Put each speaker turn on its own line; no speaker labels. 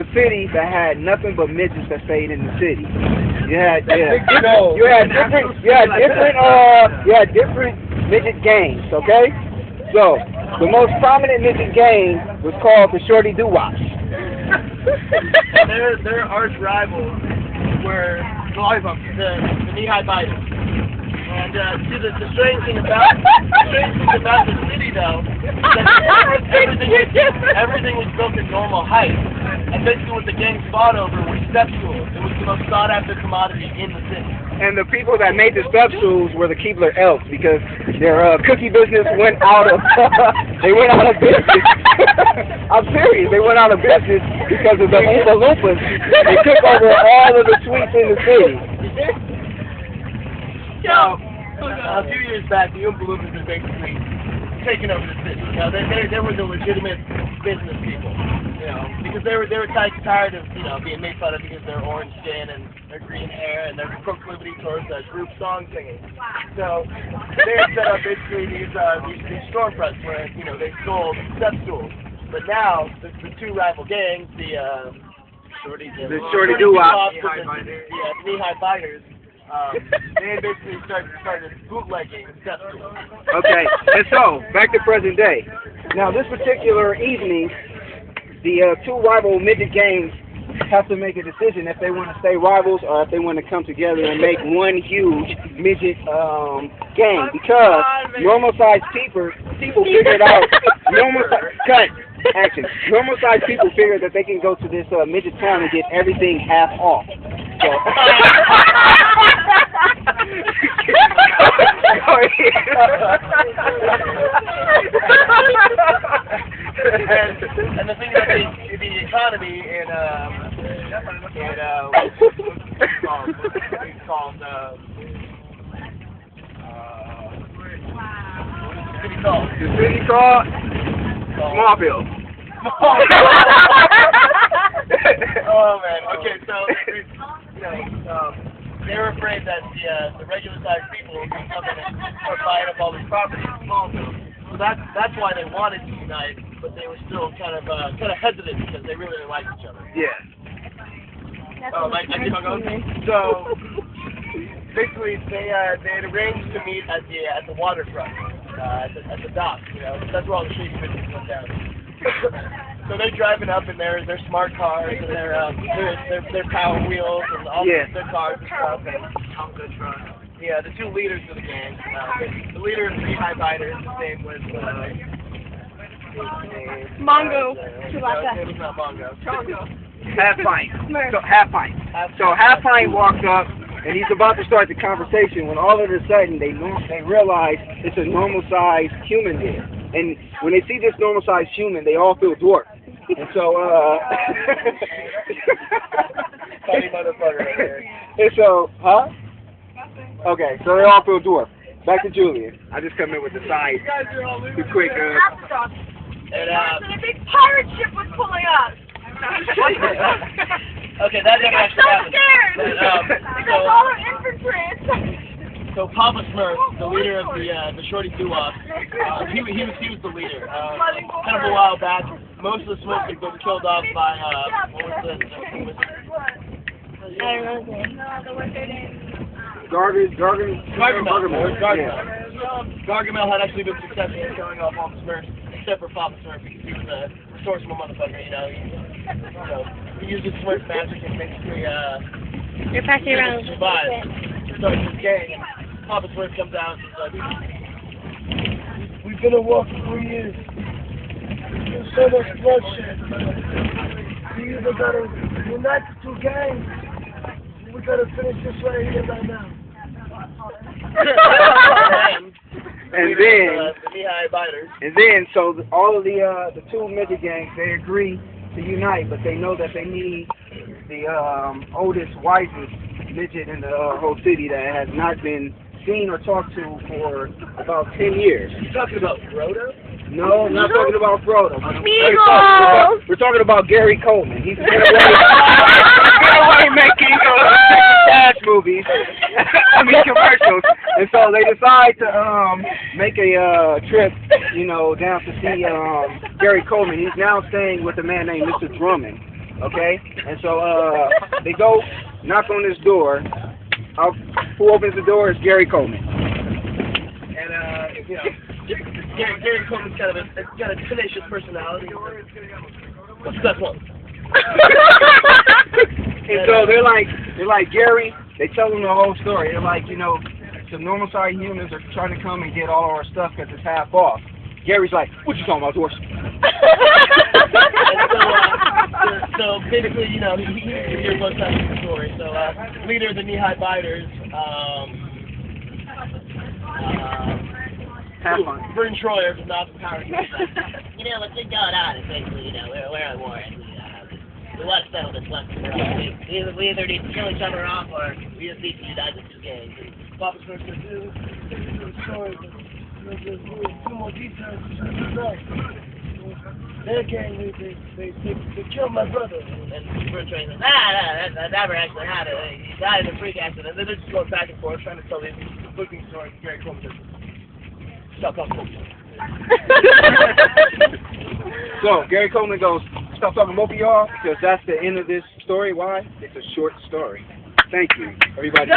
a city that had nothing but midgets that stayed in the city. You had different midget gangs. Okay, so the most prominent midget gang was called the Shorty Doo-Wops.
Their arch rivals were the knee-high biters. And see, the strange thing about the city, though, is that everything was built at normal height. And basically what the gang fought over were step stools. It was the most sought-after commodity in the city.
And the people that made the step stools were the Keebler Elks because their cookie business went out of they went out of business. I'm serious, they went out of business because of the Oompa Loompas. They took over all of the sweets in the city.
So, a few years back, the Oompa Loompas were basically taking over the city. You know, they were the legitimate business people. You know, because they were tired of being made fun of because of their orange skin and their green hair and their proclivity towards group song singing. So they had set up basically these storefronts where they sold step stools. But now the two rival gangs, the Shorty Doo-Wops, the knee-high biters. They basically started bootlegging step stools.
Okay, and so back to present day. Now this particular evening, the two rival midget gangs have to make a decision if they want to stay rivals or if they want to come together and make one huge midget gang. Because normal-sized people figured out normal-sized people figured that they can go to this midget town and get everything half off. So.
And the thing about the economy in
the city called Smallville.
Oh man. Okay, so they were afraid that the regular-sized people would come in and start buying up all these properties in Smallville. So that's why they wanted to unite, but they were still kind of hesitant because they really didn't like each other.
Yeah.
So basically, they had arranged to meet at the waterfront, at the dock. That's where all the shady business went down. So they're driving up in their smart cars and their Power Wheels and all their cars and stuff. And, yeah, the two leaders of the gang. The leader of the knee-high biters, his name was
Mongo.
His name was not Mongo.
Half Pint. So Half Pint walks up and he's about to start the conversation when all of a sudden they realize it's a normal-sized human there. And when they see this normal-sized human, they all feel dwarfed. And so,
funny motherfucker right there.
And so, huh? Okay, so they all feel dwarfed. Back to Julian. I just come in with the side, the quick.
And a big pirate ship was pulling up.
Okay, that never actually happened.
Because all our infantry.
So Papa Smurf, the leader of the Shorty Doo-Wops, he was the leader. Kind of a while back, most of the Smurfs had been killed off by what was the
I don't know.
Gargamel. Gargamel had actually been successful in killing off all the Smurfs, except for Papa Smurf because he was a resourceful motherfucker. He used his Smurf magic and basically
You're passing around.
survived. So it's his gang. And Papa Smurf comes out and says, "We've been at war for 3 years. There's so much bloodshed. We either gotta unite the two gangs. We gotta finish this right here, right now."
And then, so all of the two midget gangs, they agree to unite, but they know that they need the oldest, wisest midget in the whole city that has not been seen or talked to for about 10 years.
You talking about Frodo?
No, I'm not talking about Frodo.
Smeagol!
We're talking about Gary Coleman. He's been away making cash movies. I mean commercials. And so they decide to make a trip, down to see Gary Coleman. He's now staying with a man named Mr. Drummond. Okay? And so they go knock on this door. Who opens the door is Gary Coleman.
And you know, Gary Coleman's got a tenacious personality. What's the best one?
And so they're like Gary. They tell him the whole story. They're like, you know, some normal sized humans are trying to come and get all our stuff because it's half off. Gary's like, what you talking about, Doris?
So basically, you know, he's your both sides of the story. So leader of the Knee High Biters, Vern Troyer from Austin Power.
You know, what's been going on is basically, you know, we're at war and we want to settle this once and for all. We either need to kill each other off or we just need to unite the two gangs. And
Papa's first going to do the story, but there's two more details. Their gang, they killed my brother.
and Vern Troyer says, that never actually happened. He died in a freak accident.
And they're just going back and forth trying to tell these conflicting stories. Gary Coleman says, stop talking bullshit.
So Gary Coleman goes, stop talking both of y'all, because that's the end of this story. Why? It's a short story. Thank you, everybody.